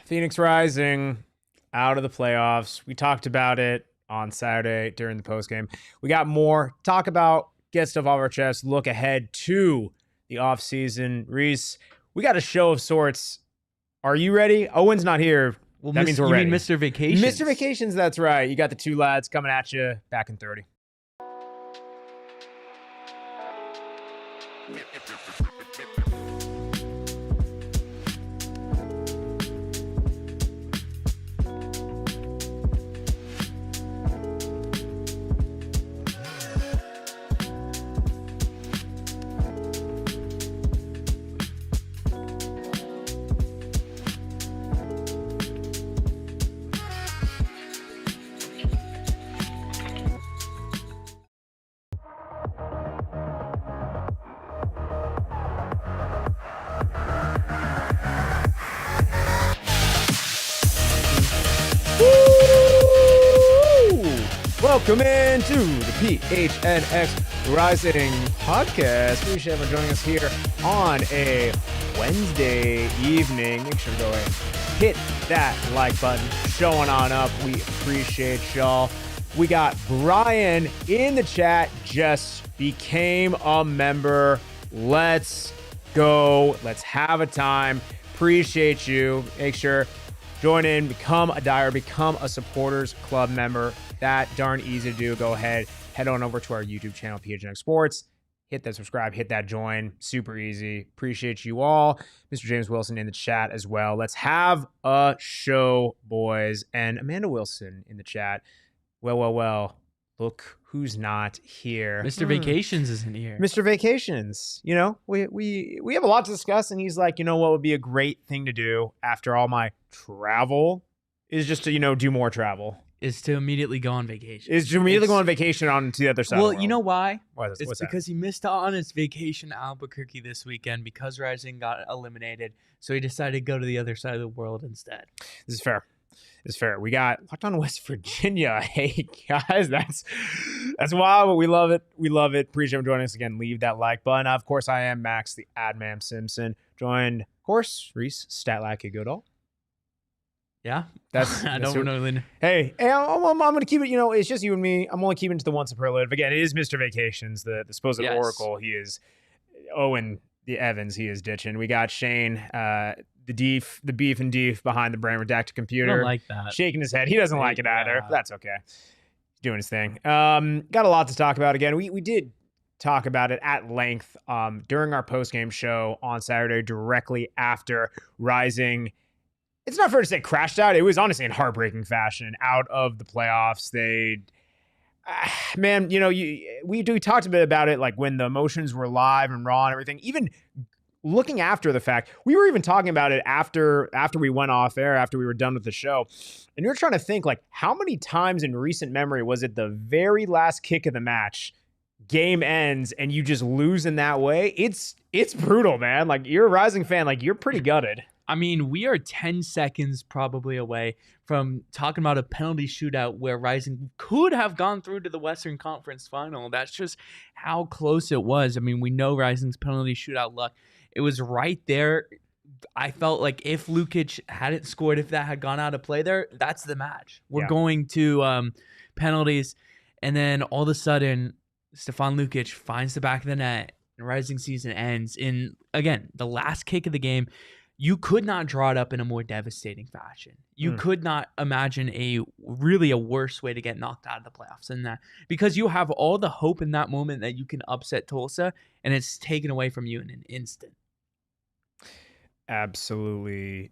Phoenix Rising out of the playoffs. We talked about it on Saturday during the postgame. We got more talk about, get stuff off our chest, look ahead to the offseason. Rees, we got a show of sorts. Are you ready? Owen's not here. Well, that means we're ready. You mean Mr. Vacations? Mr. Vacations, that's right. You got the two lads coming at you back in 30. Welcome into the PHNX Rising podcast. Appreciate everyone joining us here on a Wednesday evening. Make sure to go ahead and hit that like button, showing on up. We appreciate y'all. We got Brian in the chat, just became a member. Let's go. Let's have a time. Appreciate you. Make sure join in, become a dyer, become a supporters club member. That darn easy to do. Go ahead, head on over to our YouTube channel, PHNX Sports. Hit that subscribe, hit that join. Super easy. Appreciate you all. Mr. James Wilson in the chat as well. Let's have a show, boys. And Amanda Wilson in the chat. Well. Look who's not here. Mr. Vacations isn't here. Mr. Vacations. You know, we have a lot to discuss, and he's like, you know what would be a great thing to do after all my travel is just to, do more travel. Is to immediately go on vacation. Go on vacation on to the other side of the world. Well, you know why? What's because he missed out on his vacation to Albuquerque this weekend because Rising got eliminated. So he decided to go to the other side of the world instead. This is fair. It's fair. We got Locked On West Virginia. Hey, guys, that's wild, but we love it. We love it. Appreciate you joining us again. Leave that like button. Of course, I am Max, the Adman Simpson. Joined, of course, Rees, Statlacky Goodall. Yeah, that's I don't know. Hey, I'm going to keep it. It's just you and me. I'm only keeping it to the one superlative. Again, it is Mr. Vacations, the supposed oracle. He is Owen the Evans. He is ditching. We got Shane, the beef and deef behind the brand redacted computer. I don't like that. Shaking his head. He doesn't like it either. But that's okay. He's doing his thing. Got a lot to talk about. Again, we did talk about it at length during our post-game show on Saturday, directly after Rising. It's not fair to say crashed out. It was honestly in heartbreaking fashion out of the playoffs. We talked a bit about it, like when the emotions were live and raw and everything. Even looking after the fact, we were even talking about it after we went off air, after we were done with the show. And you're trying to think, like, how many times in recent memory was it the very last kick of the match, game ends, and you just lose in that way? It's brutal, man. Like, you're a Rising fan. Like, you're pretty gutted. I mean, we are 10 seconds probably away from talking about a penalty shootout where Rising could have gone through to the Western Conference Final. That's just how close it was. I mean, we know Rising's penalty shootout luck. It was right there. I felt like if Lukic hadn't scored, if that had gone out of play there, that's the match. We're going to penalties, and then all of a sudden, Stefan Lukic finds the back of the net, and Rising season ends in, again, the last kick of the game. You could not draw it up in a more devastating fashion. You could not imagine a worse way to get knocked out of the playoffs than that, because you have all the hope in that moment that you can upset Tulsa, and it's taken away from you in an instant. Absolutely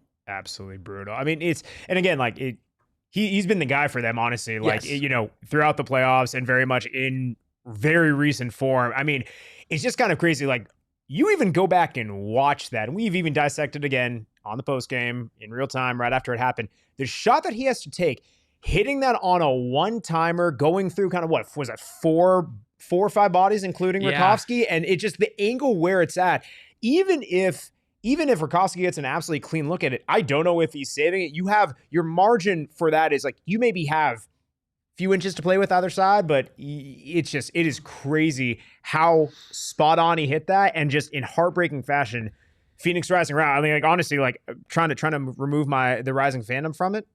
brutal. I mean, he's been the guy for them, honestly. Like, throughout the playoffs and very much in very recent form. I mean, it's just kind of crazy. Like, you even go back and watch that, and we've even dissected again on the post game in real time right after it happened. The shot that he has to take, hitting that on a one-timer, going through kind of what was it, four or five bodies, including Rakowski, and it just the angle where it's at. Even if Rakowski gets an absolutely clean look at it, I don't know if he's saving it. You have your margin for that is like you maybe have few inches to play with either side, but it is crazy how spot on he hit that, and just in heartbreaking fashion Phoenix Rising route. I mean, like honestly, like trying to remove the Rising fandom from it.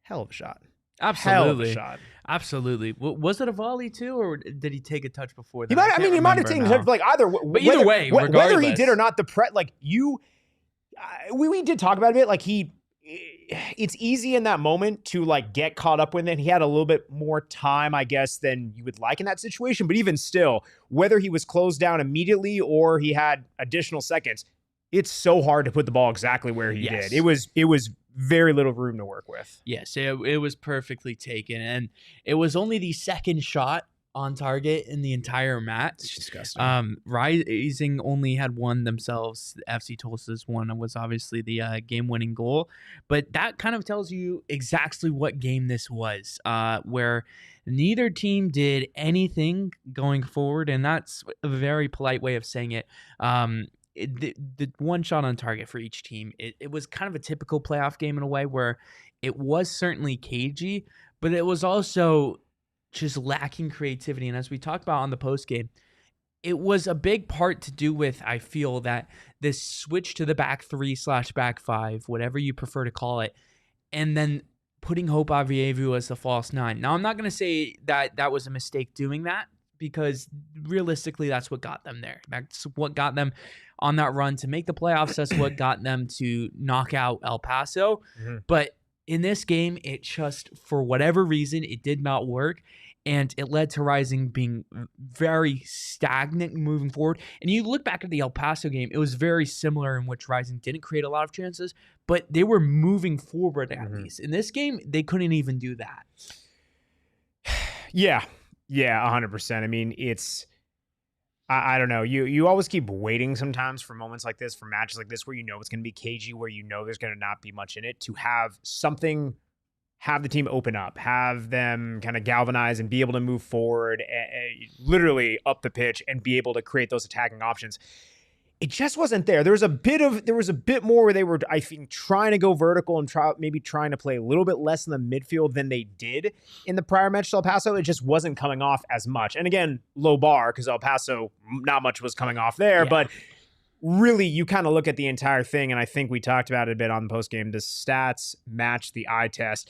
Hell of a shot. Absolutely. Hell of a shot. Absolutely. Was it a volley too, or did he take a touch before that? He might have taken a touch, like either. But either way, whether he did or not, we did talk about it a bit. Like it's easy in that moment to like get caught up with it. He had a little bit more time, I guess, than you would like in that situation. But even still, whether he was closed down immediately or he had additional seconds, it's so hard to put the ball exactly where he did. It was very little room to work with. Yes, it was perfectly taken, and it was only the second shot on target in the entire match. It's disgusting. Rising only had one themselves. FC Tulsa's one was obviously the game-winning goal, but that kind of tells you exactly what game this was, where neither team did anything going forward, and that's a very polite way of saying it. The one shot on target for each team, it was kind of a typical playoff game in a way where it was certainly cagey, but it was also just lacking creativity. And as we talked about on the post game, it was a big part to do with, I feel, that this switch to the back 3/back 5, whatever you prefer to call it, and then putting Hope Avievu as the false 9. Now, I'm not going to say that that was a mistake doing that, because realistically, that's what got them there. That's what got them on that run to make the playoffs. That's what got them to knock out El Paso. Mm-hmm. But in this game, it just, for whatever reason, it did not work. And it led to Rising being very stagnant moving forward. And you look back at the El Paso game, it was very similar, in which Rising didn't create a lot of chances, but they were moving forward at least. In this game, they couldn't even do that. Yeah, 100%. I mean, I don't know. You always keep waiting sometimes for moments like this, for matches like this, where you know it's going to be cagey, where you know there's going to not be much in it, to have something, have the team open up, have them kind of galvanize and be able to move forward, literally up the pitch, and be able to create those attacking options. It just wasn't there. There was a bit more where they were, I think, trying to go vertical and maybe trying to play a little bit less in the midfield than they did in the prior match to El Paso. It just wasn't coming off as much. And again, low bar, because El Paso, not much was coming off there. Yeah. But really, you kind of look at the entire thing, and I think we talked about it a bit on the postgame. The stats match the eye test.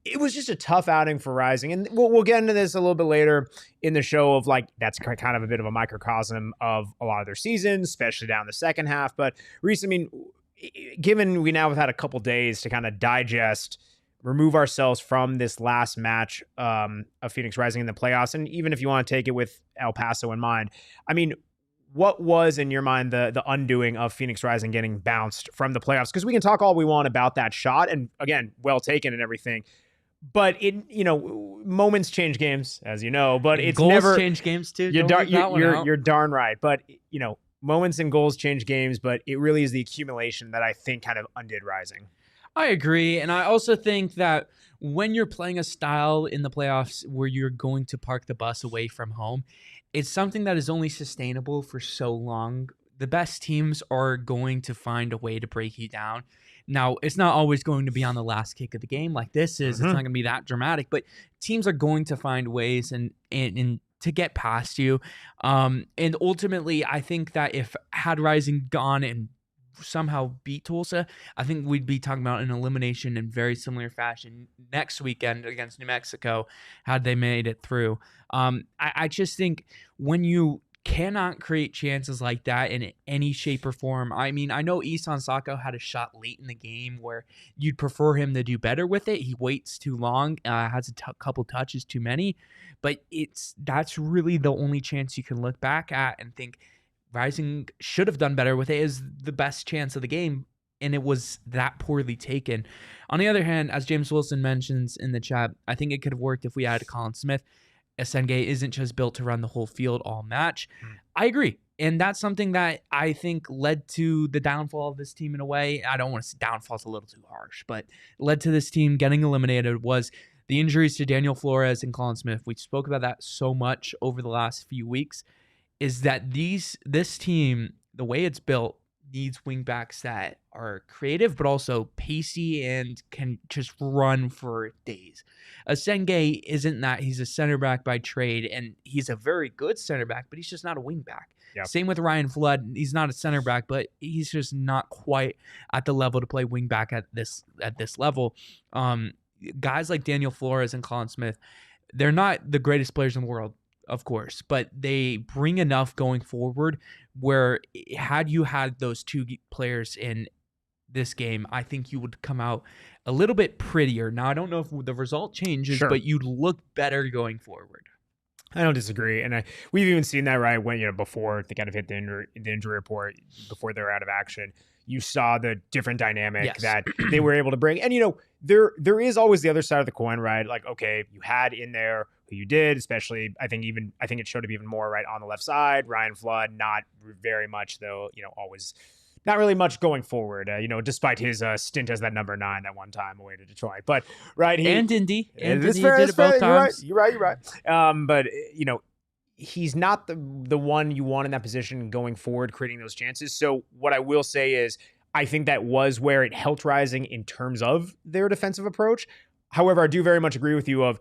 It was just a tough outing for Rising. And we'll get into this a little bit later in the show of like, that's kind of a bit of a microcosm of a lot of their seasons, especially down the second half. But Rees, I mean, given we now have had a couple days to kind of digest, remove ourselves from this last match of Phoenix Rising in the playoffs, and even if you want to take it with El Paso in mind, I mean, what was, in your mind, the undoing of Phoenix Rising getting bounced from the playoffs? Because we can talk all we want about that shot, and again, well taken and everything. But moments change games, as you know. But it's goals never change games too. You're darn right. But moments and goals change games. But it really is the accumulation that I think kind of undid Rising. I agree, and I also think that when you're playing a style in the playoffs where you're going to park the bus away from home, it's something that is only sustainable for so long. The best teams are going to find a way to break you down. Now, it's not always going to be on the last kick of the game like this is. It's not going to be that dramatic, but teams are going to find ways and to get past you. And ultimately, I think that had Rising gone and somehow beat Tulsa, I think we'd be talking about an elimination in very similar fashion next weekend against New Mexico had they made it through. I just think when you cannot create chances like that in any shape or form. I mean, I know Isan Sako had a shot late in the game where you'd prefer him to do better with it. He waits too long, has a couple touches too many, but that's really the only chance you can look back at and think Rising should have done better with it, is the best chance of the game, and it was that poorly taken. On the other hand, as James Wilson mentions in the chat, I think it could have worked if we had Colin Smith. Senge isn't just built to run the whole field all match. I agree. And that's something that I think led to the downfall of this team in a way. I don't want to say downfall is a little too harsh, but led to this team getting eliminated was the injuries to Daniel Flores and Colin Smith. We spoke about that so much over the last few weeks, is that this team, the way it's built, needs wingbacks that are creative, but also pacey and can just run for days. Senge isn't that. He's a center back by trade, and he's a very good center back, but he's just not a wingback. Yeah. Same with Ryan Flood. He's not a center back, but he's just not quite at the level to play wing back at this level. Guys like Daniel Flores and Colin Smith, they're not the greatest players in the world, of course, but they bring enough going forward where had you had those two players in this game, I think you would come out a little bit prettier. Now, I don't know if the result changes, Sure. but you'd look better going forward. I don't disagree, and we've even seen that, right? When before they kind of hit the injury report, before they're out of action, you saw the different dynamic that they were able to bring. And there is always the other side of the coin, right? Like, okay, you had in there who you did, especially I think it showed up even more right on the left side. Ryan Flood, not very much though, always. Not really much going forward, despite his stint as that number 9 that one time away to Detroit. But right, and Indy did it both times. You're right. But he's not the one you want in that position going forward, creating those chances. So what I will say is, I think that was where it helped Rising in terms of their defensive approach. However, I do very much agree with you of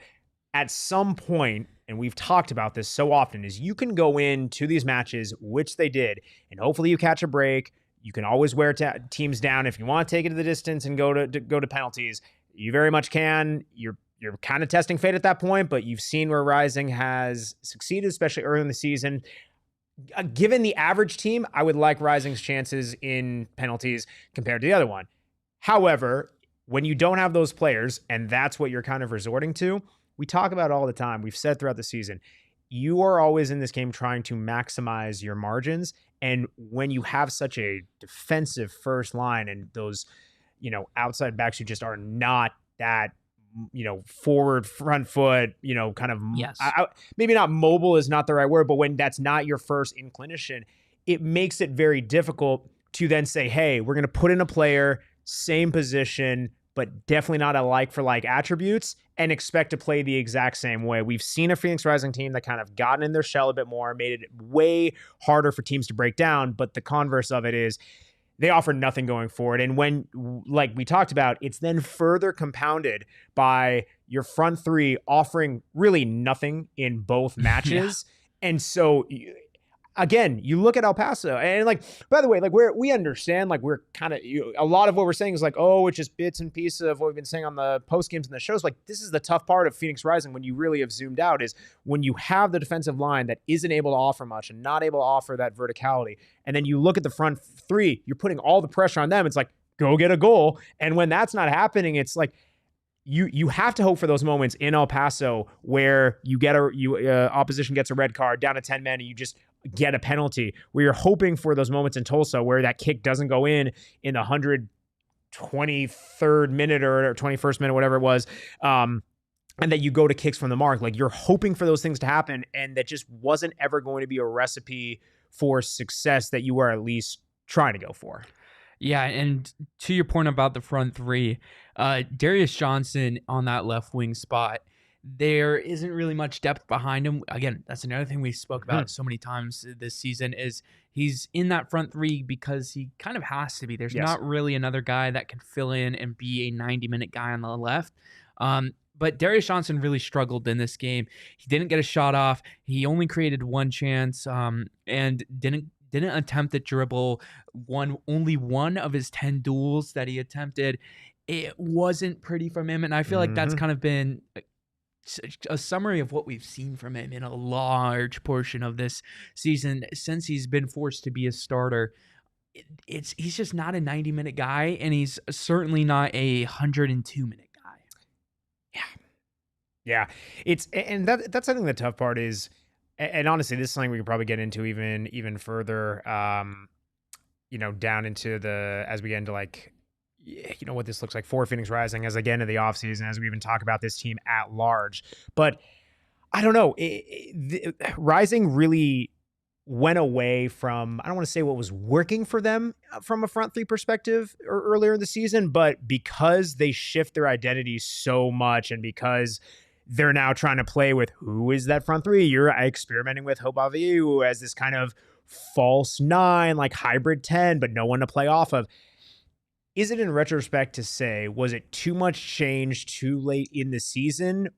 at some point, and we've talked about this so often, is you can go into these matches, which they did, and hopefully you catch a break. You can always wear teams down if you want to take it to the distance and go to penalties. You very much can. You're kind of testing fate at that point, but you've seen where Rising has succeeded, especially early in the season. Given the average team, I would like Rising's chances in penalties compared to the other one. However, when you don't have those players, and that's what you're kind of resorting to, we talk about it all the time. We've said throughout the season, you are always in this game trying to maximize your margins. And when you have such a defensive first line and those, outside backs who just are not that, forward front foot, kind of, yes. Maybe not mobile is not the right word, but when that's not your first inclination, it makes it very difficult to then say, hey, we're going to put in a player, same position, but definitely not a like for like attributes, and expect to play the exact same way. We've seen a Phoenix Rising team that kind of gotten in their shell a bit more, made it way harder for teams to break down. But the converse of it is they offer nothing going forward. And when, like we talked about, it's then further compounded by your front three offering really nothing in both matches. And so, again, you look at El Paso, and by the way, we understand, we're kind of, a lot of what we're saying is it's just bits and pieces of what we've been saying on the post games and the shows. This is the tough part of Phoenix Rising when you really have zoomed out, is when you have the defensive line that isn't able to offer much and not able to offer that verticality. And then you look at the front three, you're putting all the pressure on them. It's go get a goal. And when that's not happening, it's you have to hope for those moments in El Paso where you get opposition gets a red card down to 10 men and you just get a penalty, where you're hoping for those moments in Tulsa where that kick doesn't go in the 123rd minute or 21st minute, whatever it was, and that you go to kicks from the mark. You're hoping for those things to happen, and that just wasn't ever going to be a recipe for success that you were at least trying to go for. Yeah, and to your point about the front three, Darius Johnson on that left wing spot, there isn't really much depth behind him. Again, that's another thing we spoke about so many times this season, is he's in that front three because he kind of has to be. There's not really another guy that can fill in and be a 90-minute guy on the left. But Darius Johnson really struggled in this game. He didn't get a shot off. He only created one chance and didn't attempt the dribble. Only one of his 10 duels that he attempted. It wasn't pretty from him, and I feel like that's kind of been a summary of what we've seen from him in a large portion of this season since he's been forced to be a starter. He's just not a 90-minute guy, and he's certainly not a 102-minute guy. Yeah. That's I think the tough part is, and honestly, this is something we could probably get into even further, down into as we get into what this looks like for Phoenix Rising as again in the offseason, as we even talk about this team at large. But I don't know, Rising really went away from, I don't want to say what was working for them from a front three perspective earlier in the season, but because they shift their identity so much, and because they're now trying to play with who is that front three, you're experimenting with Hobaviu as this kind of false 9, hybrid 10, but no one to play off of. Is it in retrospect to say, was it too much change too late in the season?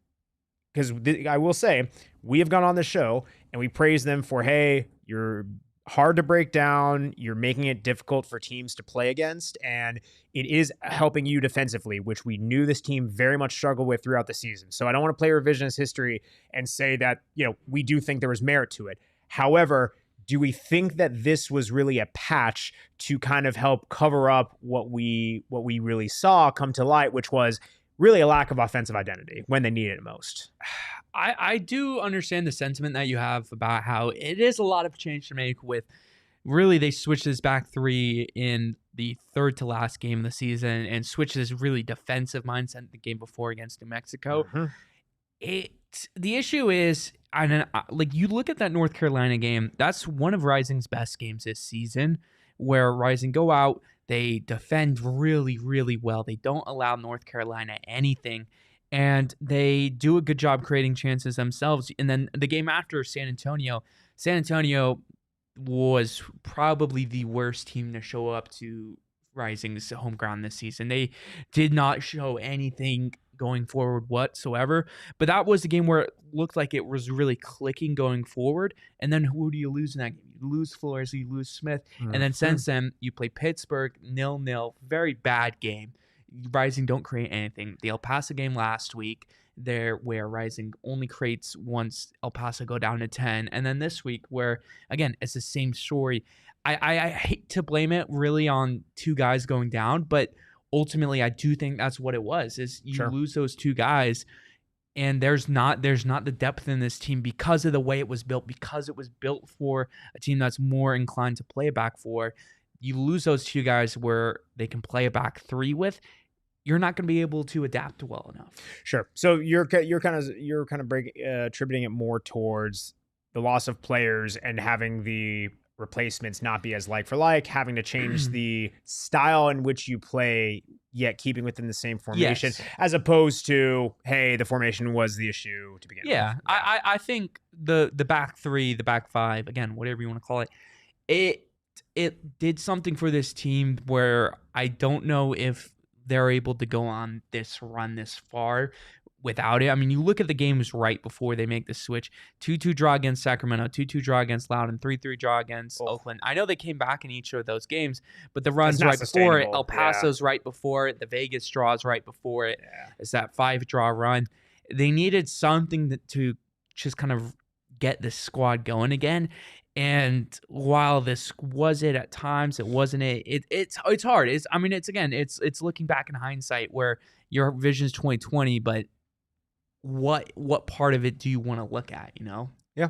Because I will say, we have gone on the show and we praise them for, hey, you're hard to break down. You're making it difficult for teams to play against, and it is helping you defensively, which we knew this team very much struggled with throughout the season. So I don't want to play revisionist history and say that, we do think there was merit to it. However, do we think that this was really a patch to kind of help cover up what we really saw come to light, which was really a lack of offensive identity when they needed it most? I do understand the sentiment that you have about how it is a lot of change to make with really they switched this back three in the third to last game of the season and switched this really defensive mindset the game before against New Mexico. The issue is, like you look at that North Carolina game, that's one of Rising's best games this season where Rising go out, they defend really, really well. They don't allow North Carolina anything. And they do a good job creating chances themselves. And then the game after San Antonio was probably the worst team to show up to Rising's home ground this season. They did not show anything going forward whatsoever. But that was the game where it looked like it was really clicking going forward. And then who do you lose in that game? You lose Flores, you lose Smith. And then since then, you play Pittsburgh, 0-0. Very bad game. Rising don't create anything. The El Paso game last week, where Rising only creates once El Paso go down to 10. And then this week where, again, it's the same story. I hate to blame it really on two guys going down, but ultimately I do think that's what it was, is you lose those two guys and there's not the depth in this team because of the way it was built, because it was built for a team that's more inclined to play a back four. You lose those two guys where they can play a back three with, you're not going to be able to adapt well enough. Sure. So you're kind of attributing it more towards the loss of players and having the replacements not be as like for like, having to change the style in which you play, yet keeping within the same formation, as opposed to, hey, the formation was the issue to begin with. Yeah, I think the back three, the back five, again, whatever you want to call it, it did something for this team where I don't know if they're able to go on this run this far without it. I mean, you look at the games right before they make the switch. 2-2 draw against Sacramento, 2-2 draw against Loudoun, 3-3 draw against Oakland. I know they came back in each of those games, but the run's right before it. El Paso's right before it. The Vegas draw's right before it. It's that 5-draw run. They needed something to just kind of get this squad going again. And while this was it at times, it wasn't it. It's hard. It's looking back in hindsight where your vision is 2020, but what part of it do you want to look at? Yeah,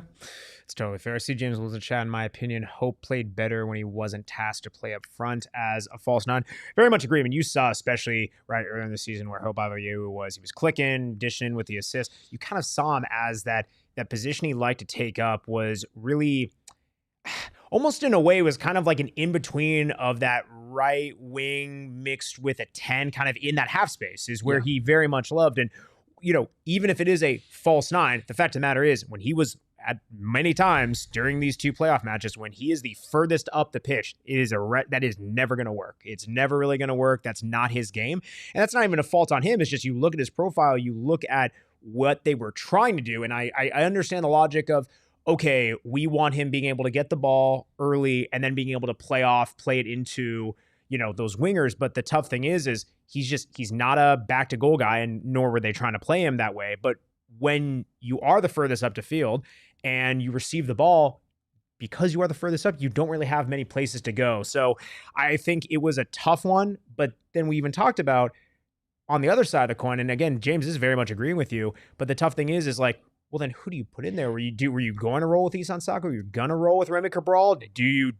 it's totally fair. I see James was in chat. In my opinion, Hope played better when he wasn't tasked to play up front as a false nine. Very much agree. I mean, you saw, especially right earlier in the season, where Hope Avayewu he was clicking, dishing with the assist. You kind of saw him as that position he liked to take up was really, almost in a way, was kind of like an in-between of that right wing mixed with a 10, kind of in that half space is where he very much loved. And, even if it is a false nine, the fact of the matter is when he was at many times during these two playoff matches, when he is the furthest up the pitch, it is that is never going to work. It's never really going to work. That's not his game. And that's not even a fault on him. It's just, you look at his profile, you look at what they were trying to do. And I understand the logic of, okay, we want him being able to get the ball early and then being able to play it into, those wingers. But the tough thing is he's not a back to goal guy, and nor were they trying to play him that way. But when you are the furthest up to field and you receive the ball, because you are the furthest up, you don't really have many places to go. So I think it was a tough one. But then we even talked about on the other side of the coin, and again, James is very much agreeing with you, but the tough thing is like, well, then who do you put in there? Were you going to roll with Isan Sako? You're going to roll with Remy Cabral? Do you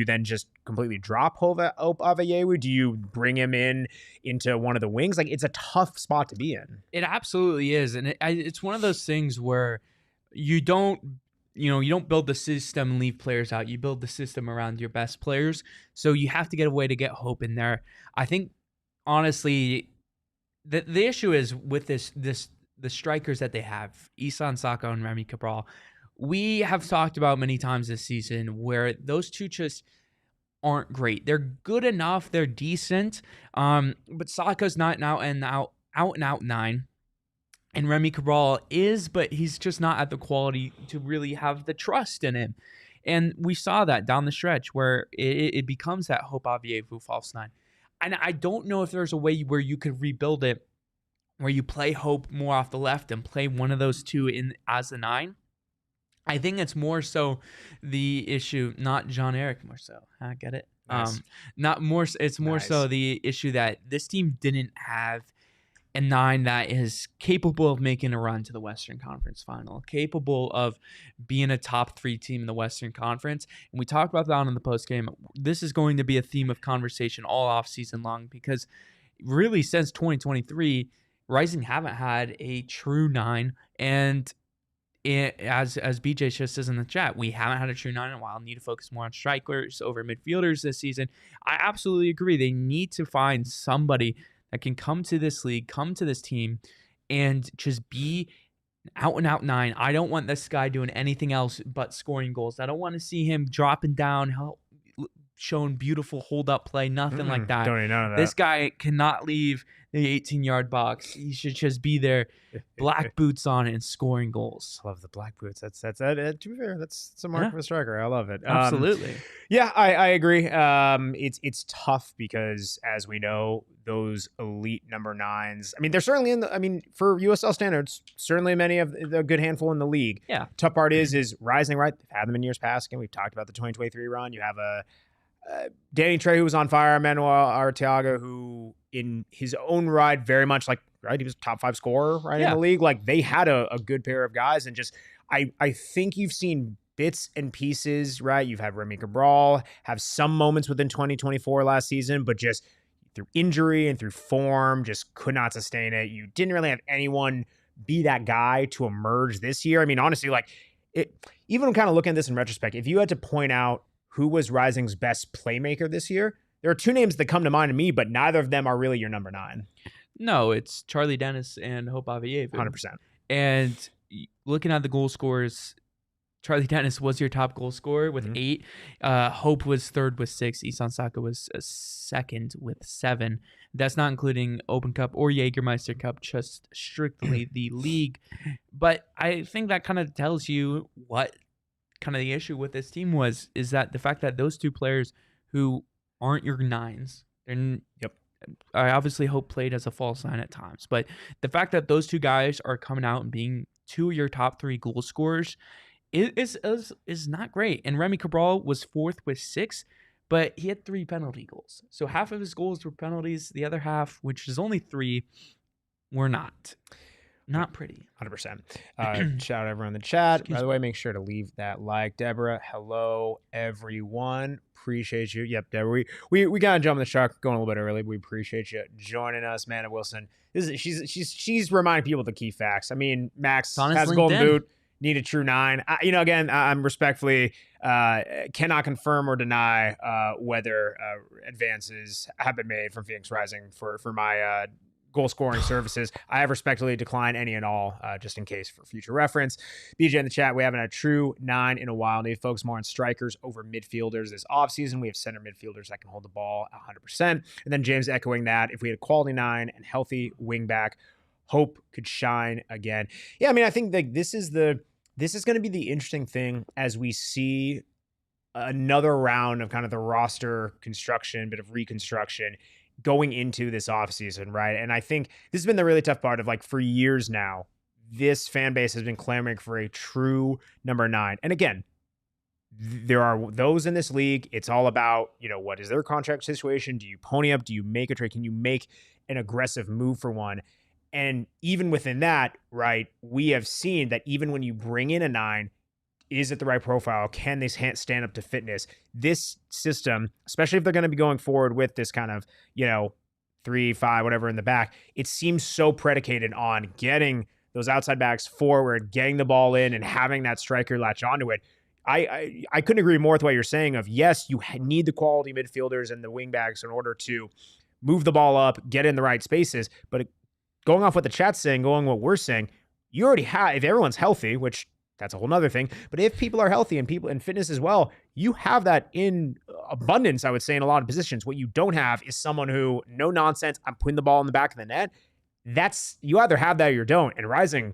then just completely drop Hope Avayewu? Do you bring him into one of the wings? Like, it's a tough spot to be in. It absolutely is. And it's one of those things where you don't build the system and leave players out. You build the system around your best players. So you have to get a way to get Hope in there. I think, honestly, the issue is with the strikers that they have, Isan Sako and Remy Cabral. We have talked about many times this season where those two just aren't great. They're good enough. They're decent. But Sako's not an out and out nine. And Remy Cabral is, but he's just not at the quality to really have the trust in him. And we saw that down the stretch where it becomes that Hope Avievu false nine. And I don't know if there's a way where you could rebuild it, where you play Hope more off the left and play one of those two in as a 9. I think it's more so the issue, not John Eric more so. I get it. Nice. Not more. It's more so the issue that this team didn't have a 9 that is capable of making a run to the Western Conference Final, capable of being a top 3 team in the Western Conference. And we talked about that on the postgame. This is going to be a theme of conversation all offseason long, because really since 2023, Rising haven't had a true 9. And as BJ just says in the chat, we haven't had a true 9 in a while. Need to focus more on strikers over midfielders this season. I absolutely agree. They need to find somebody that can come to this league, come to this team, and just be out and out 9. I don't want this guy doing anything else but scoring goals. I don't want to see him dropping down, showing beautiful hold up play, nothing like that. Don't even know that. This guy cannot leave the 18-yard box. He should just be there, black boots on, and scoring goals. I love the black boots. That's to be fair, that's a mark of a striker. I love it. Absolutely. Yeah, I agree. It's tough because, as we know, those elite number 9s. I mean, they're certainly in the. I mean, for USL standards, certainly many of the good handful in the league. Yeah. Tough part is Rising. Right, they've had them in years past. Again, we've talked about the 2023 run. You have Danny Trey, who was on fire, Manuel Arteaga, who in his own right, very much like, right, he was a top 5 scorer, right, in the league. Like, they had a good pair of guys, and just I think you've seen bits and pieces, right? You've had Remy Cabral have some moments within 2024 last season, but just through injury and through form, just could not sustain it. You didn't really have anyone be that guy to emerge this year. I mean, honestly, like, even kind of looking at this in retrospect, if you had to point out who was Rising's best playmaker this year, there are 2 names that come to mind to me, but neither of them are really your number 9. No, it's Charlie Dennis and Hope Avievu. 100%. And looking at the goal scorers, Charlie Dennis was your top goal scorer with 8. Hope was 3rd with 6. Isan Saka was 2nd with 7. That's not including Open Cup or Jägermeister Cup, just strictly the league. But I think that kind of tells you what kind of the issue with this team is that the fact that those 2 players who aren't your 9s, I obviously Hope played as a false 9 at times, but the fact that those 2 guys are coming out and being 2 of your top 3 goal scorers is not great. And Remy Cabral was 4th with 6, but he had 3 penalty goals. So half of his goals were penalties. The other half, which is only 3, were not. Not pretty. 100%. Shout out everyone in the chat. By the way, make sure to leave that like. Deborah, hello, everyone. Appreciate you. Yep, Deborah. We got to jump on the shark going a little bit early, but we appreciate you joining us. Amanda Wilson. She's reminding people the key facts. I mean, Max has a golden boot. Need a true 9. Again, I'm respectfully cannot confirm or deny whether advances have been made from Phoenix Rising for my goal scoring services. I have respectfully declined any and all, just in case for future reference. BJ in the chat, we haven't had a true 9 in a while. Need to focus more on strikers over midfielders this offseason. We have center midfielders that can hold the ball 100%. And then James echoing that, if we had a quality 9 and healthy wing back, Hope could shine again. Yeah, I mean, I think like this is going to be the interesting thing as we see another round of kind of the roster construction, bit of reconstruction going into this offseason, right? And I think this has been the really tough part of, like, for years now, this fan base has been clamoring for a true number 9. And again, there are those in this league. It's all about, what is their contract situation? Do you pony up? Do you make a trade? Can you make an aggressive move for one? And even within that, right, we have seen that even when you bring in a 9, is it the right profile? Can they stand up to fitness? This system, especially if they're going to be going forward with this kind of, 3, 5, whatever in the back, it seems so predicated on getting those outside backs forward, getting the ball in, and having that striker latch onto it. I couldn't agree more with what you're saying of, yes, you need the quality midfielders and the wing backs in order to move the ball up, get in the right spaces. But going off what the chat's saying, going what we're saying, you already have, if everyone's healthy, which that's a whole nother thing. But if people are healthy and people in fitness as well, you have that in abundance, I would say, in a lot of positions. What you don't have is someone who, no nonsense, I'm putting the ball in the back of the net. You either have that or you don't. And Rising,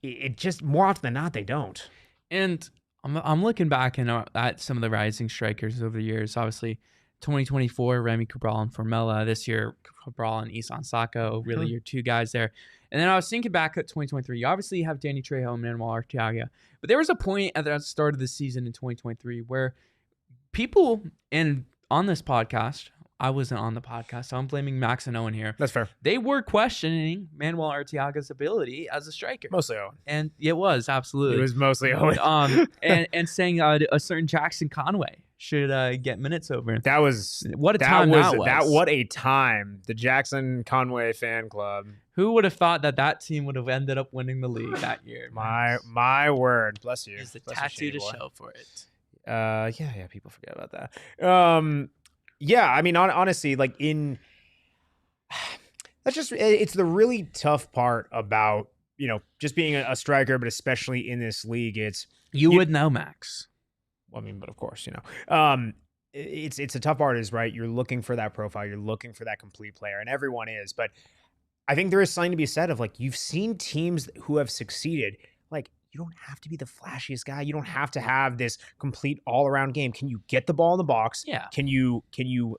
it just more often than not, they don't. And I'm looking back at some of the rising strikers over the years. Obviously, 2024, Remy Cabral and Formella. This year, Cabral and Isan Sako, really your two guys there. And then I was thinking back at 2023. You obviously have Danny Trejo and Manuel Arteaga. But there was a point at the start of the season in 2023 where people, and on this podcast, I wasn't on the podcast, so I'm blaming Max and Owen here. That's fair. They were questioning Manuel Arteaga's ability as a striker. Mostly Owen. And it was, absolutely. It was mostly Owen. and saying a certain Jackson Conway should get minutes over. That was what a time that was. What a time. The Jackson Conway fan club. Who would have thought that team would have ended up winning the league that year? My word. Bless you. Is the tattoo to show for it. Yeah, people forget about that. Yeah, I mean, honestly, like it's the really tough part about, just being a striker, but especially in this league, you would know, Max. I mean, but of course, it's a tough part is, right? You're looking for that profile. You're looking for that complete player, and everyone is. But I think there is something to be said of, like, you've seen teams who have succeeded. Like, you don't have to be the flashiest guy. You don't have to have this complete all-around game. Can you get the ball in the box? Yeah. Can you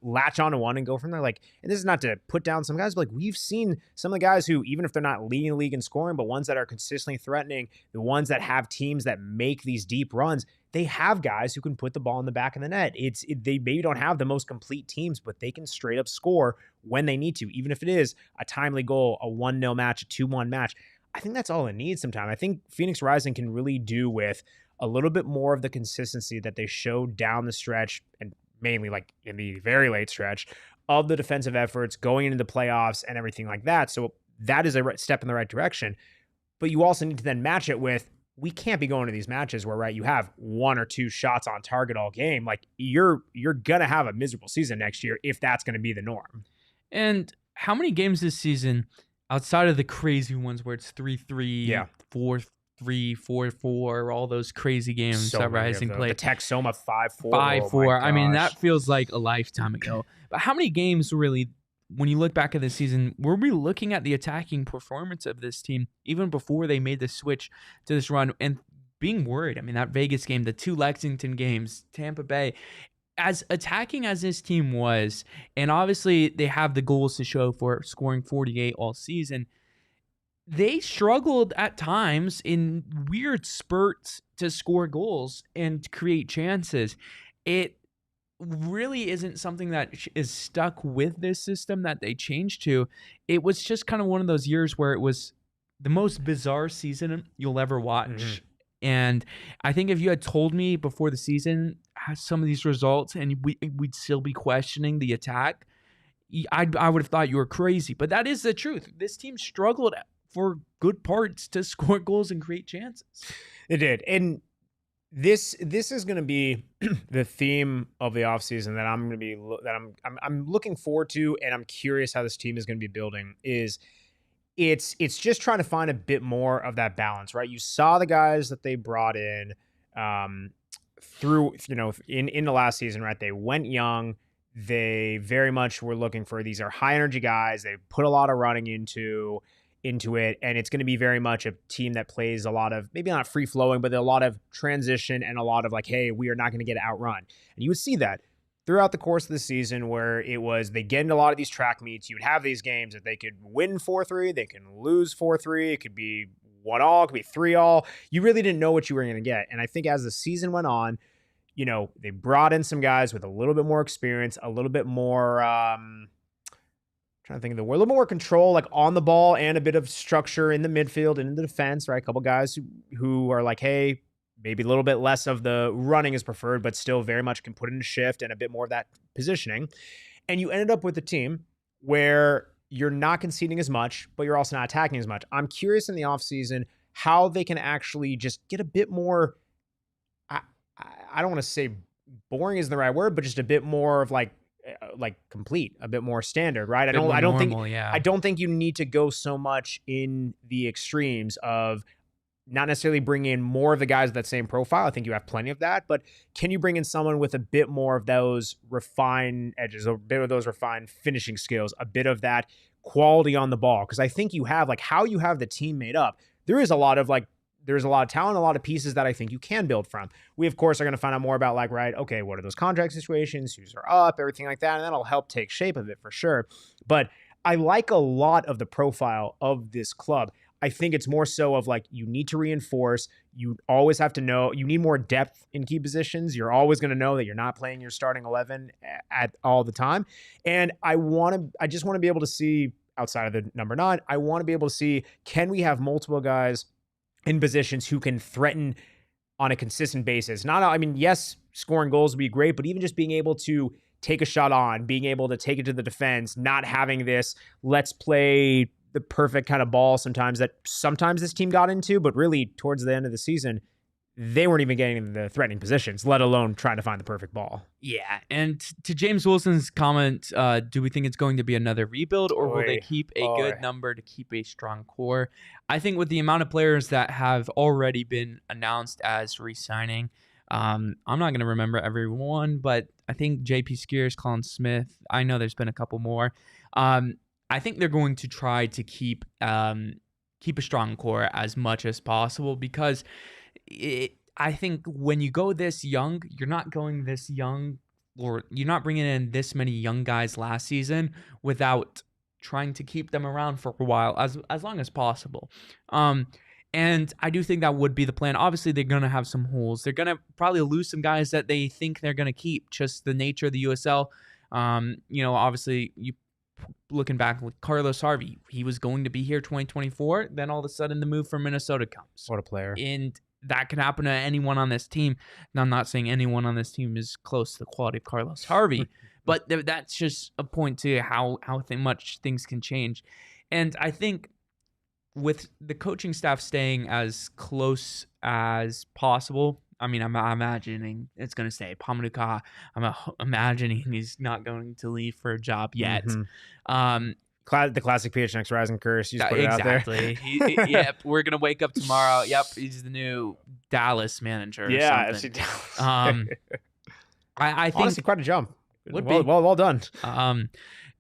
latch onto one and go from there? Like, and this is not to put down some guys, but like we've seen some of the guys who, even if they're not leading the league in scoring, but ones that are consistently threatening, the ones that have teams that make these deep runs, they have guys who can put the ball in the back of the net. They maybe don't have the most complete teams, but they can straight up score when they need to, even if it is a timely goal, a 1-0 match, a 2-1 match. I think that's all it needs sometimes. I think Phoenix Rising can really do with a little bit more of the consistency that they showed down the stretch, and mainly like in the very late stretch of the defensive efforts going into the playoffs and everything like that. So that is a step in the right direction. But you also need to then match it with, we can't be going to these matches where, right, you have 1 or 2 shots on target all game. Like you're going to have a miserable season next year if that's going to be the norm. And how many games this season, outside of the crazy ones where it's 3-3, 4-3, 4-4, all those crazy games that Rising played. The Texoma 5-4. 5-4. I mean, that feels like a lifetime ago. But how many games really, when you look back at this season, were we looking at the attacking performance of this team even before they made the switch to this run and being worried? I mean, that Vegas game, the 2 Lexington games, Tampa Bay, as attacking as this team was, and obviously they have the goals to show for scoring 48 all season, they struggled at times in weird spurts to score goals and create chances. It really isn't something that is stuck with this system that they changed to. It was just kind of one of those years where it was the most bizarre season you'll ever watch. Mm-hmm. And I think if you had told me before the season some of these results and we'd still be questioning the attack, I would have thought you were crazy. But that is the truth. This team struggled for good parts to score goals and create chances. It did. And this is going to be the theme of the offseason that I'm looking forward to, and I'm curious how this team is going to be building. It's just trying to find a bit more of that balance, right? You saw the guys that they brought in through, in the last season, right? They went young. They very much were looking for, these are high energy guys. They put a lot of running into it, and it's going to be very much a team that plays a lot of, maybe not free flowing, but a lot of transition and a lot of like, hey, we are not going to get outrun. And you would see that throughout the course of the season, where it was, they get into a lot of these track meets. You would have these games that they could win 4-3, they can lose 4-3, it could be 1-1, it could be 3-3. You really didn't know what you were going to get. And I think as the season went on, they brought in some guys with a little bit more experience, a little bit more, trying to think of the word, a little more control, like on the ball, and a bit of structure in the midfield and in the defense, right? A couple guys who are like, hey, maybe a little bit less of the running is preferred, but still very much can put in a shift and a bit more of that positioning. And you ended up with a team where you're not conceding as much, but you're also not attacking as much. I'm curious in the offseason how they can actually just get a bit more, I don't want to say boring isn't the right word, but just a bit more of like complete, a bit more standard, right? I don't think you need to go so much in the extremes of not necessarily bring in more of the guys with that same profile. I think you have plenty of that, but can you bring in someone with a bit more of those refined edges, a bit of those refined finishing skills, a bit of that quality on the ball? Because I think you have, like, how you have the team made up, there is a lot of like there's a lot of talent, a lot of pieces that I think you can build from. We, of course, are going to find out more about, like, right, okay, what are those contract situations, who's are up, everything like that, and that'll help take shape of it for sure. But I like a lot of the profile of this club. I think it's more so of, like, you need to reinforce. You always have to know. You need more depth in key positions. You're always going to know that you're not playing your starting 11 at all the time. And I just want to be able to see, outside of the number 9, I want to be able to see, can we have multiple guys in positions who can threaten on a consistent basis? Yes, scoring goals would be great, but even just being able to take a shot on, being able to take it to the defense, not having this, let's play the perfect kind of ball sometimes this team got into, but really towards the end of the season, they weren't even getting in the threatening positions, let alone trying to find the perfect ball. Yeah, and to James Wilson's comment, do we think it's going to be another rebuild, or will they keep a good number to keep a strong core? I think with the amount of players that have already been announced as re-signing, I'm not going to remember everyone, but I think J.P. Skiers, Colin Smith, I know there's been a couple more. I think they're going to try to keep a strong core as much as possible, because I think when you go this young, you're not going this young, or you're not bringing in this many young guys last season without trying to keep them around for a while, as long as possible. And I do think that would be the plan. Obviously, they're going to have some holes. They're going to probably lose some guys that they think they're going to keep, just the nature of the USL. Obviously, looking back with Carlos Harvey, he was going to be here 2024. Then all of a sudden, the move from Minnesota comes. What a player. And that can happen to anyone on this team. Now, I'm not saying anyone on this team is close to the quality of Carlos Harvey, but that's just a point to how much things can change. And I think with the coaching staff staying as close as possible, I'm imagining it's going to stay. Pamanuka, I'm imagining he's not going to leave for a job yet. Mm-hmm. The classic PHNX Rising curse. You just put it out there. Exactly. Yep. We're going to wake up tomorrow. Yep. He's the new Dallas manager. Yeah. FC Dallas. I think honestly, quite a jump. Well done.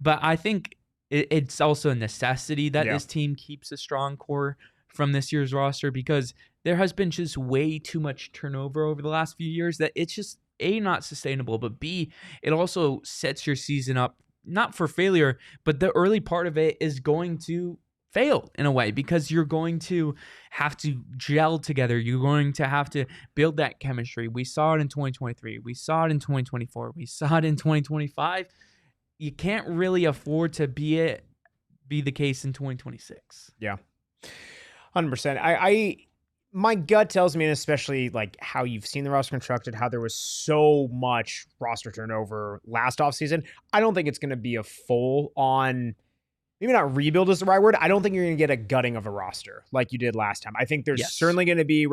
But I think it's also a necessity that this team keeps a strong core from this year's roster, because there has been just way too much turnover over the last few years that it's just A, not sustainable, but B, it also sets your season up not for failure, but the early part of it is going to fail in a way, because you're going to have to gel together. You're going to have to build that chemistry. We saw it in 2023. We saw it in 2024. We saw it in 2025. You can't really afford to be the case in 2026. Yeah. 100%. My gut tells me, and especially like how you've seen the roster constructed, how there was so much roster turnover last offseason, I don't think it's going to be a full on, maybe not rebuild is the right word. I don't think you're going to get a gutting of a roster like you did last time. I think there's certainly going to be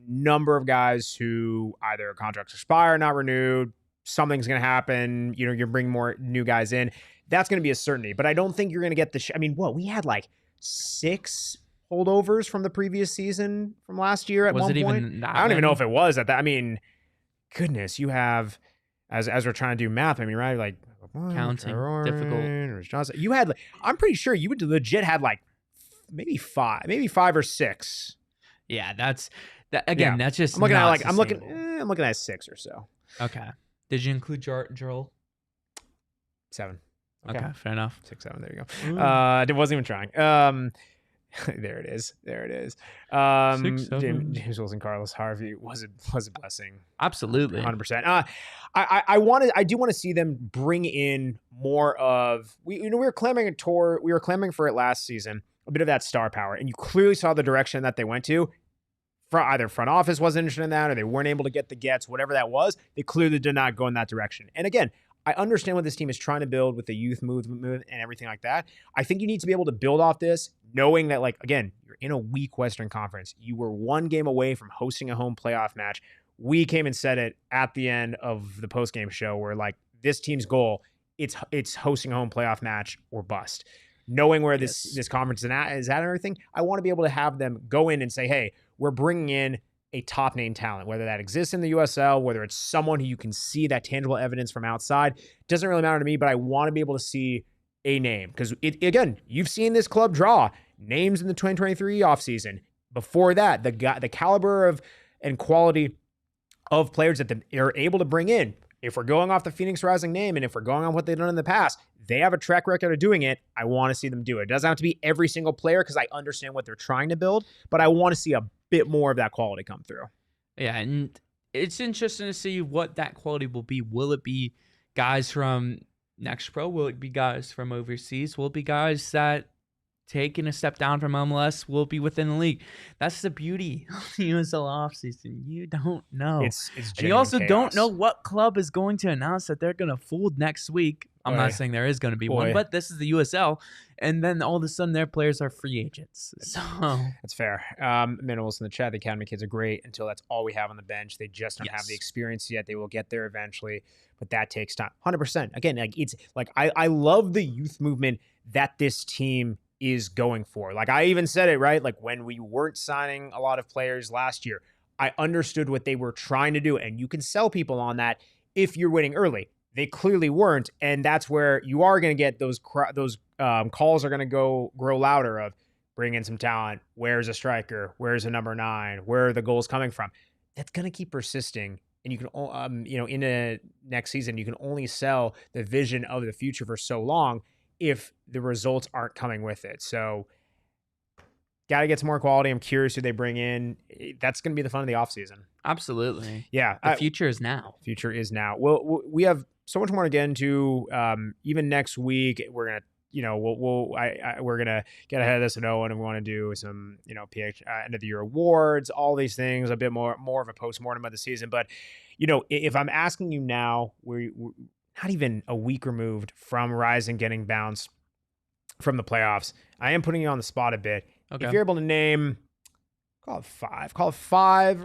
number of guys who either contracts expire, not renewed, something's going to happen. You're bringing more new guys in. That's going to be a certainty, but I don't think you're going to get we had like 6 holdovers from the previous season from last year at one point. I don't even know if it was at that. Goodness, you have, as we're trying to do math, right? Like counting, difficult. You had, I'm pretty sure you would legit had maybe 5 or 6. Yeah, that's that again. That's just I'm looking at 6 or so. Okay. Did you include Joel? 7. Okay, fair enough. 6, 7. There you go. I wasn't even trying. There it is. 6, James Wilson, Carlos Harvey was a blessing. Absolutely, 100%. I do want to see them bring in more of we were clamoring for it last season, a bit of that star power, and you clearly saw the direction that they went to. Either front office wasn't interested in that, or they weren't able to get the gets, whatever that was. They clearly did not go in that direction. And again, I understand what this team is trying to build with the youth movement and everything like that. I think you need to be able to build off this, knowing that, again, you're in a weak Western Conference. You were 1 game away from hosting a home playoff match. We came and said it at the end of the postgame show where, this team's goal, it's hosting a home playoff match or bust. Knowing where this conference is at and everything, I want to be able to have them go in and say, hey, we're bringing in a top name talent, whether that exists in the USL, whether it's someone who you can see that tangible evidence from outside. It doesn't really matter to me, but I want to be able to see a name, because again, you've seen this club draw names in the 2023 offseason, Before that, the caliber of and quality of players that they're able to bring in, if we're going off the Phoenix Rising name and if we're going on what they've done in the past, they have a track record of doing it. I want to see them do it. It doesn't have to be every single player because I understand what they're trying to build, but I want to see a bit more of that quality come through. Yeah, and it's interesting to see what that quality will be. Will it be guys from Next Pro? Will it be guys from overseas? Will it be guys that taking a step down from MLS will be within the league? That's the beauty of the USL offseason. You don't know. It's and you also chaos. don't know what club is going to announce that they're going to fold next week. I'm not saying there is going to be one, but this is the USL. And then all of a sudden their players are free agents. So that's fair. Minimals in the chat, the Academy kids are great until that's all we have on the bench. They just don't have the experience yet. They will get there eventually, but that takes time. 100%. Again, like it's like I love the youth movement that this team is going for. Like I even said it, right? Like when we weren't signing a lot of players last year, I understood what they were trying to do, and you can sell people on that if you're winning early. They clearly weren't, and that's where you are going to get those calls are going to grow louder of bring in some talent. Where's a striker? Where's a number 9? Where are the goals coming from? That's going to keep persisting, and you can in a next season you can only sell the vision of the future for so long if the results aren't coming with it. So got to get some more quality. I'm curious who they bring in. That's going to be the fun of the offseason. Absolutely. Yeah. The future is now. Future is now. Well, we have so much more to get into. Even next week, we're going to, we're going to get ahead of this and we want to do some, PH end of the year awards, all these things, a bit more of a postmortem of the season. But, if I'm asking you now, we're not even a week removed from Rising getting bounced from the playoffs. I am putting you on the spot a bit. Okay. If you're able to name, call it five,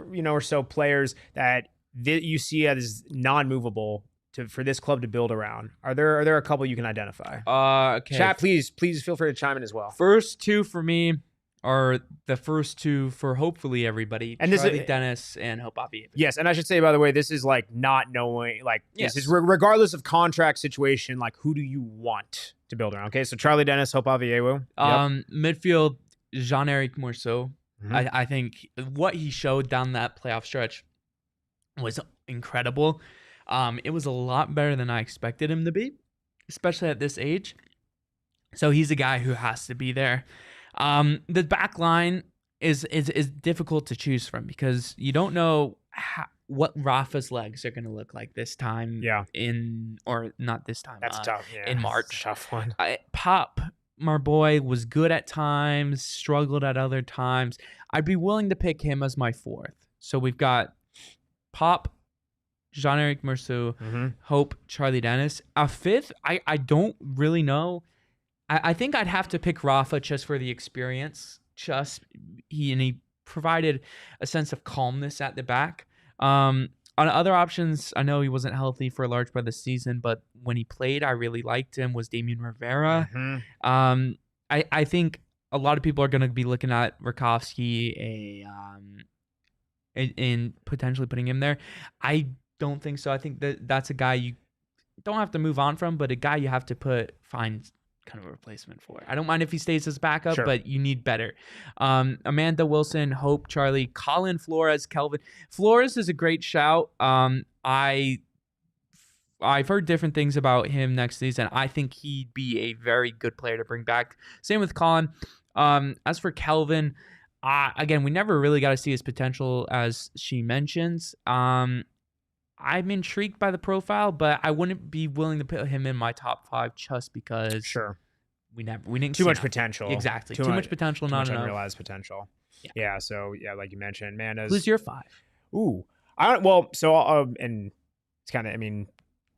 or so players that you see as non-movable for this club to build around. Are there a couple you can identify? Okay. Chat, please feel free to chime in as well. First two for me are the first two for hopefully everybody. And Charlie Dennis and Hope Avieva. Yes, and I should say, by the way, this is like not knowing, like this is regardless of contract situation, like who do you want to build around? Okay, so Charlie Dennis, Hope Avieva. Midfield, Jean-Eric Morceau. Mm-hmm. I think what he showed down that playoff stretch was incredible. It was a lot better than I expected him to be, especially at this age. So he's a guy who has to be there. The back line is difficult to choose from because you don't know what Rafa's legs are going to look like this time. Yeah. Not this time. That's tough. Yeah. In March. That's a tough one. Pop, my boy, was good at times, struggled at other times. I'd be willing to pick him as my fourth. So we've got Pop, Jean-Eric Morceau, Hope, Charlie Dennis. A fifth, I don't really know. I think I'd have to pick Rafa just for the experience. He provided a sense of calmness at the back. On other options, I know he wasn't healthy for a large part of the season, but when he played, I really liked him, was Damian Rivera. I think a lot of people are going to be looking at Rakowski and potentially putting him there. I don't think so. I think that's a guy you don't have to move on from, but a guy you have to find kind of a replacement for. I don't mind if he stays as backup, but you need better. Amanda Wilson, Hope, Charlie, Colin Flores, Kelvin. Flores is a great shout. I've heard different things about him next season. I think he'd be a very good player to bring back. Same with Colin. As for Kelvin, again, we never really got to see his potential as she mentions. I'm intrigued by the profile, but I wouldn't be willing to put him in my top 5 just because we didn't too much potential. Exactly. Too much potential, not enough. Unrealized potential. Yeah. So like you mentioned, Amanda's. Who's your 5? Ooh. And it's kind of,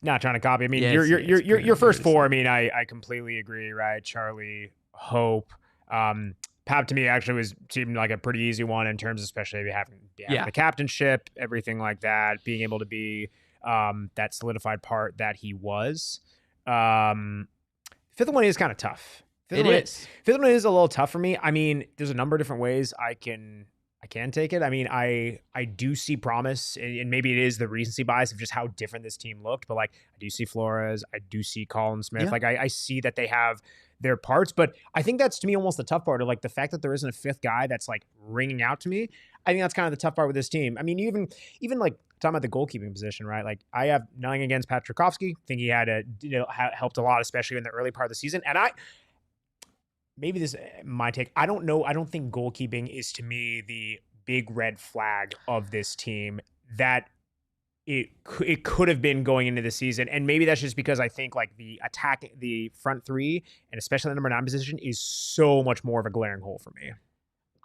not trying to copy. Your first 4, I completely agree, right? Charlie, Hope, Pap to me actually seemed like a pretty easy one in terms of especially having the captainship, everything like that, being able to be that solidified part that he was. Fifth one is kind of tough. Fifth one is a little tough for me. There's a number of different ways I can take it. I do see promise, and maybe it is the recency bias of just how different this team looked, but like I do see Flores, I do see Colin Smith. Like I see that they have their parts. But I think that's, to me, almost the tough part of like the fact that there isn't a fifth guy that's like ringing out to me. I think that's kind of the tough part with this team. I mean, even like talking about the goalkeeping position, right? Like I have nothing against Patrikovsky. I think he had helped a lot, especially in the early part of the season. And maybe this is my take. I don't know. I don't think goalkeeping is, to me, the big red flag of this team that it could have been going into the season. And maybe that's just because I think like the attack, the front three, and especially the number 9 position is so much more of a glaring hole for me.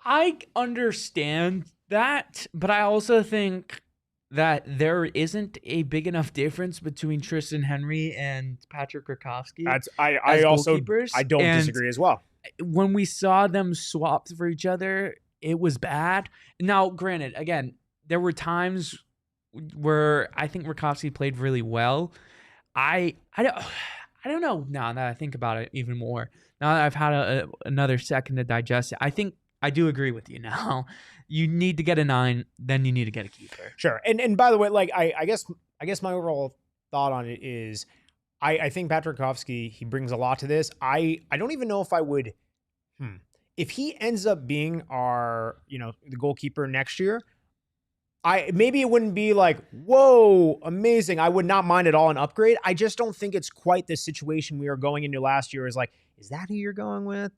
I understand that, but I also think that there isn't a big enough difference between Tristan Henry and Patrick Rakowski. I don't disagree as well. When we saw them swapped for each other, it was bad. Now, granted, again, there were times where I think Rakowski played really well. I don't know now that I think about it even more. Now that I've had another second to digest it, I think I do agree with you now. You need to get a 9, then you need to get a keeper. Sure. And by the way, like I guess my overall thought on it is I think Patrikovsky, he brings a lot to this. I don't even know if I would if he ends up being our, the goalkeeper next year, maybe it wouldn't be like, whoa, amazing. I would not mind at all an upgrade. I just don't think it's quite the situation we were going into last year. Is like, is that who you're going with?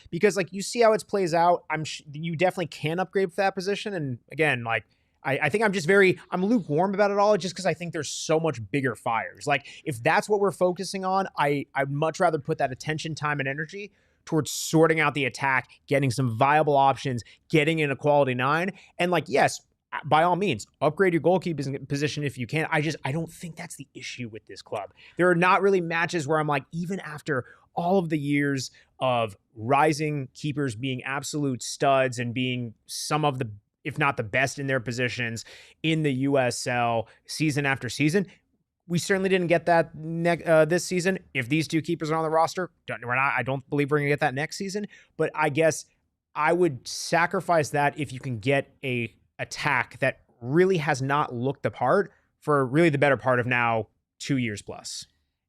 Because like you see how it plays out. You definitely can upgrade for that position. And again, like I think I'm lukewarm about it all, just because I think there's so much bigger fires. Like if that's what we're focusing on, I'd much rather put that attention, time, and energy towards sorting out the attack, getting some viable options, getting in a quality 9, and like yes, by all means, upgrade your goalkeeping position if you can. I don't think that's the issue with this club. There are not really matches where I'm like, even after all of the years of rising keepers being absolute studs and being some of the, if not the best in their positions in the USL season after season, we certainly didn't get that this season. If these 2 keepers are on the roster, I don't believe we're going to get that next season. But I guess I would sacrifice that if you can get a attack that really has not looked the part for really the better part of now 2 years plus.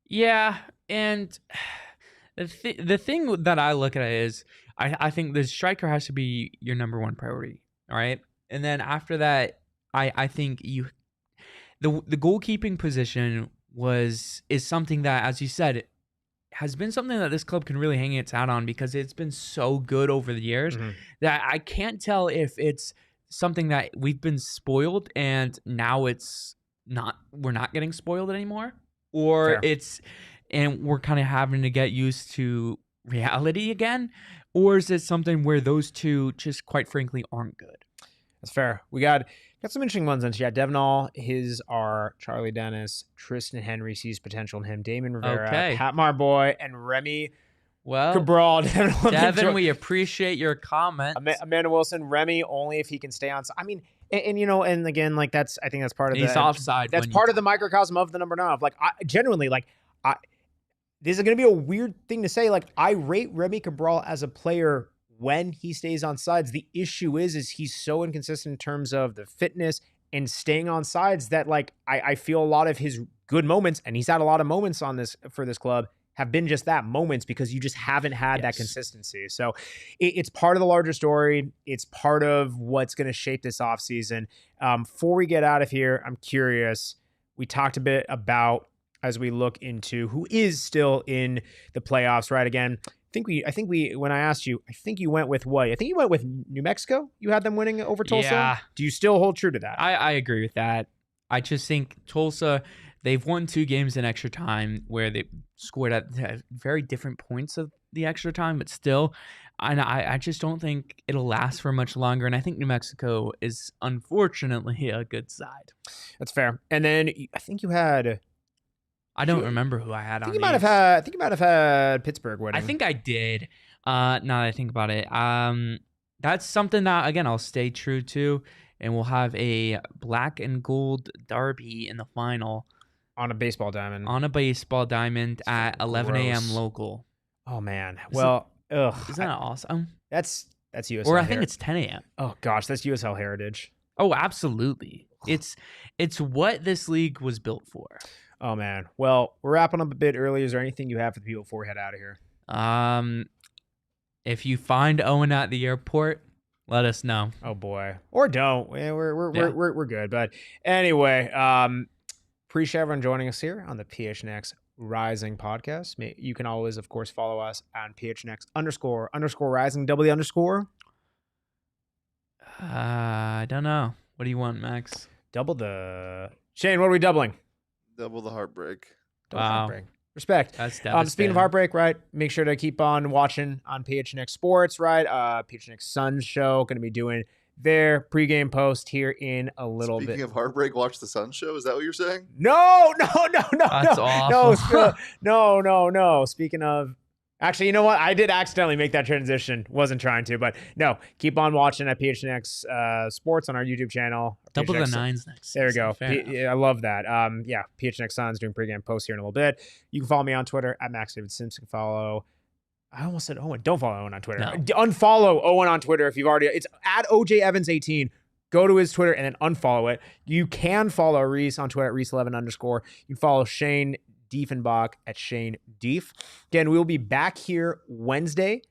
Yeah, and the thing that I look at is I think the striker has to be your number 1 priority, all right? And then after that, I think the goalkeeping position is something that, as you said, has been something that this club can really hang its hat on, because it's been so good over the years that I can't tell if it's something that we've been spoiled and now we're not getting spoiled anymore, or and we're kind of having to get used to reality again, or is it something where those two just quite frankly aren't good? That's fair. We got some interesting ones in chat. Devonall, his are Charlie Dennis, Tristan Henry sees potential in him, Damon Rivera, Pat Marboy, and Remy Cabral. Devin, we appreciate your comment. Amanda Wilson, Remy only if he can stay on. I mean, and again, like I think that's part of he's offside. That's part of the microcosm of the number 9. Like genuinely, this is going to be a weird thing to say. Like I rate Remy Cabral as a player when he stays on sides. The issue is he's so inconsistent in terms of the fitness and staying on sides that like I feel a lot of his good moments, and he's had a lot of moments for this club, have been just that, moments, because you just haven't had that consistency. So it's part of the larger story. It's part of what's going to shape this offseason. Before we get out of here, I'm curious. We talked a bit about, as we look into who is still in the playoffs, right? Again, I think we when I asked you, I think you went with what? I think you went with New Mexico. You had them winning over Tulsa. Yeah. Do you still hold true to that? I agree with that. I just think Tulsa, they've won 2 games in extra time where they scored at very different points of the extra time, but still, I just don't think it'll last for much longer. And I think New Mexico is unfortunately a good side. That's fair. And then I think you had. I don't remember who I had on. I think you might have had Pittsburgh winning. I think I did. Now that I think about it, that's something that again I'll stay true to, and we'll have a black and gold derby in the final on a baseball diamond. At 11 a.m. local. Oh man. Isn't that awesome? That's USL. Or I think it's 10 a.m. Oh gosh, that's USL heritage. Oh, absolutely. It's what this league was built for. Oh man. Well, we're wrapping up a bit early. Is there anything you have for the people before we head out of here? If you find Owen at the airport, let us know. Oh boy, or don't. We're good. But anyway, appreciate everyone joining us here on the PHNX Rising podcast. You can always, of course, follow us on PHNX__Rising _. I don't know. What do you want, Max? Double the Shane. What are we doubling? Double the heartbreak. Double heartbreak. Respect. That's devastating. Speaking of heartbreak, right? Make sure to keep on watching on PHNX Sports, right? PHNX Suns show going to be doing their pregame post here in a little bit. Speaking of heartbreak, watch the Suns show. Is that what you're saying? No. That's awful. No. Speaking of, actually, you know what? I did accidentally make that transition. Wasn't trying to, but no. Keep on watching at PHNX Sports on our YouTube channel. Double PHNX the nines next. There we go. Yeah, I love that. PHNX Suns doing pregame posts here in a little bit. You can follow me on Twitter at MaxDavidSims. I almost said Owen. Don't follow Owen on Twitter. No. Unfollow Owen on Twitter if you've already. It's at OJEvans18. Go to his Twitter and then unfollow it. You can follow Rees on Twitter at Rees11_. You can follow Shane Diefenbach at Shane Dief. Again, we will be back here Wednesday,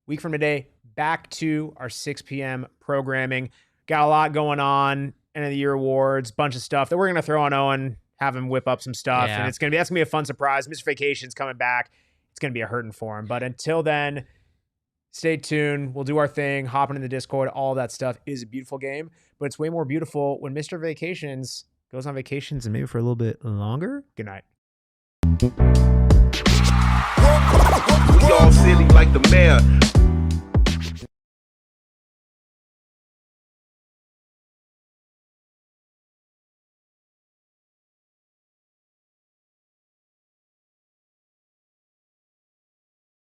week from today, back to our 6 p.m. programming. Got a lot going on. End of the year awards, bunch of stuff that we're going to throw on Owen, have him whip up some stuff. Yeah. And that's going to be a fun surprise. Mr. Vacation's coming back. It's going to be a hurting for him. But until then, stay tuned. We'll do our thing, hop into the Discord. All that stuff. It is a beautiful game, but it's way more beautiful when Mr. Vacations goes on vacations and maybe for a little bit longer. Good night. We all silly like the mayor.